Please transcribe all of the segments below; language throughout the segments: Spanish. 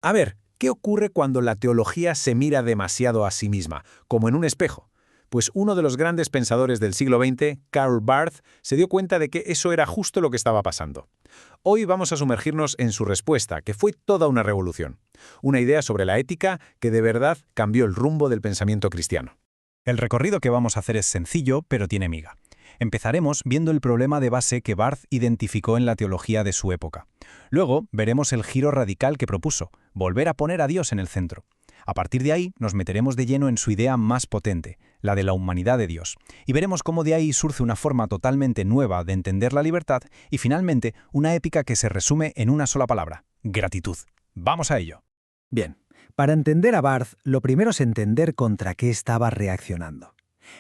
A ver, ¿qué ocurre cuando la teología se mira demasiado a sí misma, como en un espejo? Pues uno de los grandes pensadores del siglo XX, Karl Barth, se dio cuenta de que eso era justo lo que estaba pasando. Hoy vamos a sumergirnos en su respuesta, que fue toda una revolución. Una idea sobre la ética que de verdad cambió el rumbo del pensamiento cristiano. El recorrido que vamos a hacer es sencillo, pero tiene miga. Empezaremos viendo el problema de base que Barth identificó en la teología de su época. Luego veremos el giro radical que propuso, volver a poner a Dios en el centro. A partir de ahí nos meteremos de lleno en su idea más potente, la de la humanidad de Dios, y veremos cómo de ahí surge una forma totalmente nueva de entender la libertad y finalmente una épica que se resume en una sola palabra: gratitud. ¡Vamos a ello! Bien, para entender a Barth, lo primero es entender contra qué estaba reaccionando.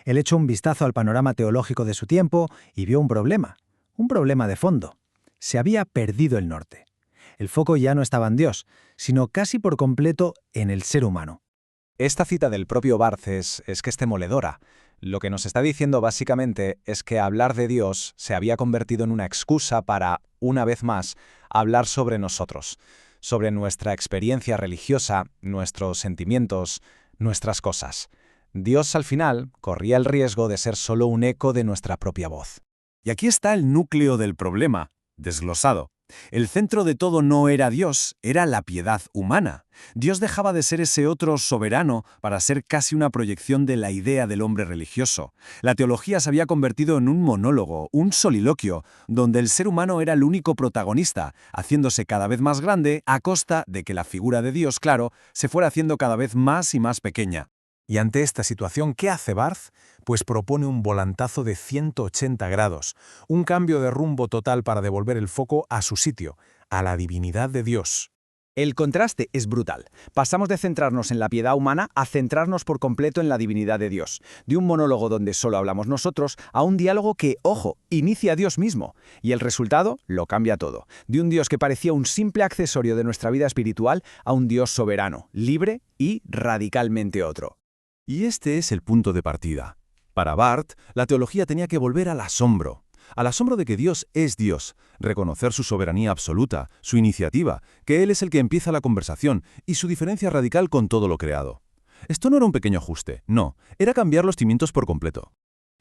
Él echó un vistazo al panorama teológico de su tiempo y vio un problema de fondo. Se había perdido el norte. El foco ya no estaba en Dios, sino casi por completo en el ser humano. Esta cita del propio Barth es que es demoledora. Lo que nos está diciendo básicamente es que hablar de Dios se había convertido en una excusa para, una vez más, hablar sobre nosotros, sobre nuestra experiencia religiosa, nuestros sentimientos, nuestras cosas. Dios, al final, corría el riesgo de ser solo un eco de nuestra propia voz. Y aquí está el núcleo del problema, desglosado. El centro de todo no era Dios, era la piedad humana. Dios dejaba de ser ese otro soberano para ser casi una proyección de la idea del hombre religioso. La teología se había convertido en un monólogo, un soliloquio, donde el ser humano era el único protagonista, haciéndose cada vez más grande a costa de que la figura de Dios, claro, se fuera haciendo cada vez más y más pequeña. Y ante esta situación, ¿qué hace Barth? Pues propone un volantazo de 180 grados, un cambio de rumbo total para devolver el foco a su sitio, a la divinidad de Dios. El contraste es brutal. Pasamos de centrarnos en la piedad humana a centrarnos por completo en la divinidad de Dios. De un monólogo donde solo hablamos nosotros a un diálogo que, ojo, inicia a Dios mismo. Y el resultado lo cambia todo. De un Dios que parecía un simple accesorio de nuestra vida espiritual a un Dios soberano, libre y radicalmente otro. Y este es el punto de partida. Para Barth, la teología tenía que volver al asombro de que Dios es Dios, reconocer su soberanía absoluta, su iniciativa, que Él es el que empieza la conversación y su diferencia radical con todo lo creado. Esto no era un pequeño ajuste, no, era cambiar los cimientos por completo.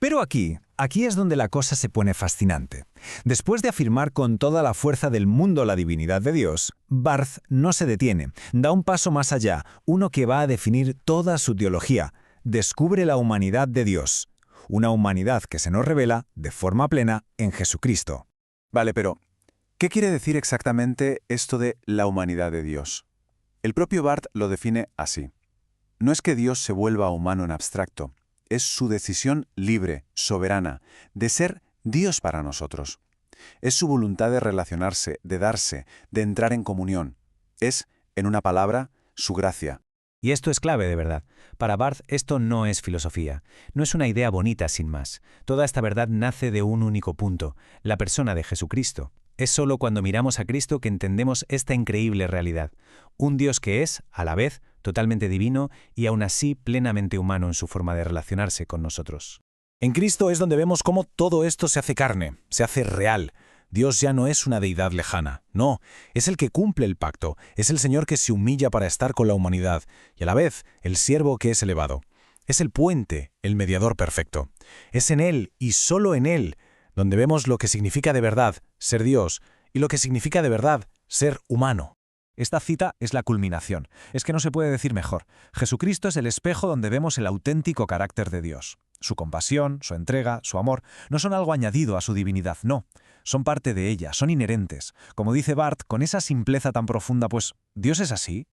Pero aquí es donde la cosa se pone fascinante. Después de afirmar con toda la fuerza del mundo la divinidad de Dios, Barth no se detiene, da un paso más allá, uno que va a definir toda su teología. Descubre la humanidad de Dios, una humanidad que se nos revela de forma plena en Jesucristo. Vale, pero ¿qué quiere decir exactamente esto de la humanidad de Dios? El propio Barth lo define así. No es que Dios se vuelva humano en abstracto, es su decisión libre, soberana, de ser Dios para nosotros. Es su voluntad de relacionarse, de darse, de entrar en comunión. Es, en una palabra, su gracia. Y esto es clave de verdad. Para Barth esto no es filosofía, no es una idea bonita sin más. Toda esta verdad nace de un único punto, la persona de Jesucristo. Es solo cuando miramos a Cristo que entendemos esta increíble realidad. Un Dios que es, a la vez, totalmente divino y aún así plenamente humano en su forma de relacionarse con nosotros. En Cristo es donde vemos cómo todo esto se hace carne, se hace real. Dios ya no es una deidad lejana, no, es el que cumple el pacto, es el Señor que se humilla para estar con la humanidad y a la vez el siervo que es elevado. Es el puente, el mediador perfecto. Es en Él y solo en Él donde vemos lo que significa de verdad ser Dios y lo que significa de verdad ser humano. Esta cita es la culminación. Es que no se puede decir mejor. Jesucristo es el espejo donde vemos el auténtico carácter de Dios. Su compasión, su entrega, su amor, no son algo añadido a su divinidad, no. Son parte de ella, son inherentes. Como dice Barth, con esa simpleza tan profunda, pues, ¿Dios es así?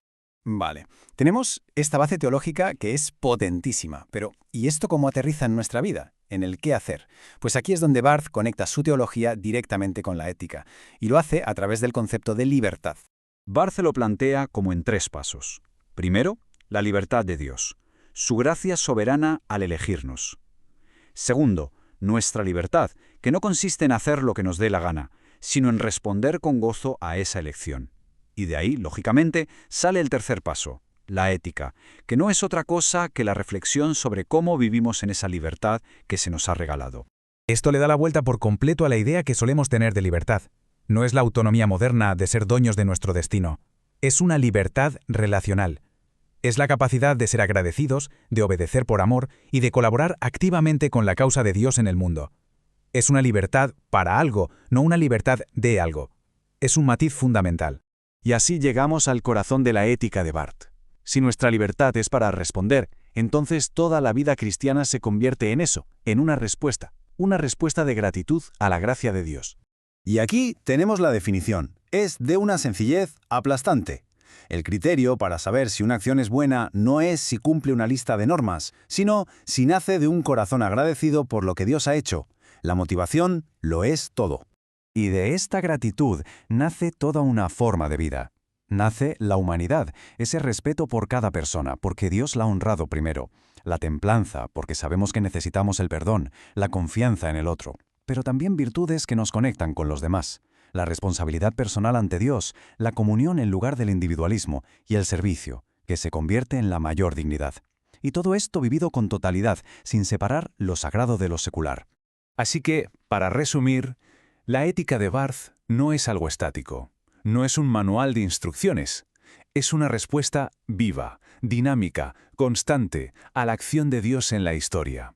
Vale, tenemos esta base teológica que es potentísima, pero ¿y esto cómo aterriza en nuestra vida? ¿En el qué hacer? Pues aquí es donde Barth conecta su teología directamente con la ética, y lo hace a través del concepto de libertad. Barth lo plantea como en 3 pasos. Primero, la libertad de Dios, su gracia soberana al elegirnos. Segundo, nuestra libertad, que no consiste en hacer lo que nos dé la gana, sino en responder con gozo a esa elección. Y de ahí, lógicamente, sale el tercer paso, la ética, que no es otra cosa que la reflexión sobre cómo vivimos en esa libertad que se nos ha regalado. Esto le da la vuelta por completo a la idea que solemos tener de libertad. No es la autonomía moderna de ser dueños de nuestro destino. Es una libertad relacional. Es la capacidad de ser agradecidos, de obedecer por amor y de colaborar activamente con la causa de Dios en el mundo. Es una libertad para algo, no una libertad de algo. Es un matiz fundamental. Y así llegamos al corazón de la ética de Barth. Si nuestra libertad es para responder, entonces toda la vida cristiana se convierte en eso, en una respuesta de gratitud a la gracia de Dios. Y aquí tenemos la definición. Es de una sencillez aplastante. El criterio para saber si una acción es buena no es si cumple una lista de normas, sino si nace de un corazón agradecido por lo que Dios ha hecho. La motivación lo es todo. Y de esta gratitud nace toda una forma de vida. Nace la humanidad, ese respeto por cada persona, porque Dios la ha honrado primero. La templanza, porque sabemos que necesitamos el perdón, la confianza en el otro. Pero también virtudes que nos conectan con los demás. La responsabilidad personal ante Dios, la comunión en lugar del individualismo y el servicio, que se convierte en la mayor dignidad. Y todo esto vivido con totalidad, sin separar lo sagrado de lo secular. Así que, para resumir, la ética de Barth no es algo estático, no es un manual de instrucciones, es una respuesta viva, dinámica, constante a la acción de Dios en la historia.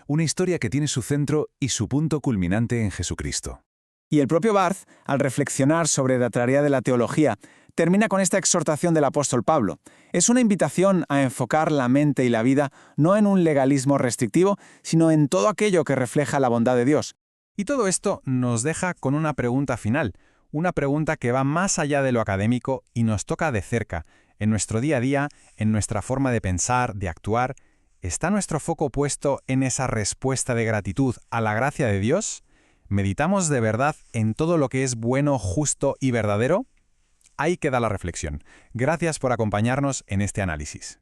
Una historia que tiene su centro y su punto culminante en Jesucristo. Y el propio Barth, al reflexionar sobre la tarea de la teología, termina con esta exhortación del apóstol Pablo. Es una invitación a enfocar la mente y la vida no en un legalismo restrictivo, sino en todo aquello que refleja la bondad de Dios. Y todo esto nos deja con una pregunta final, una pregunta que va más allá de lo académico y nos toca de cerca, en nuestro día a día, en nuestra forma de pensar, de actuar. ¿Está nuestro foco puesto en esa respuesta de gratitud a la gracia de Dios? ¿Meditamos de verdad en todo lo que es bueno, justo y verdadero? Ahí queda la reflexión. Gracias por acompañarnos en este análisis.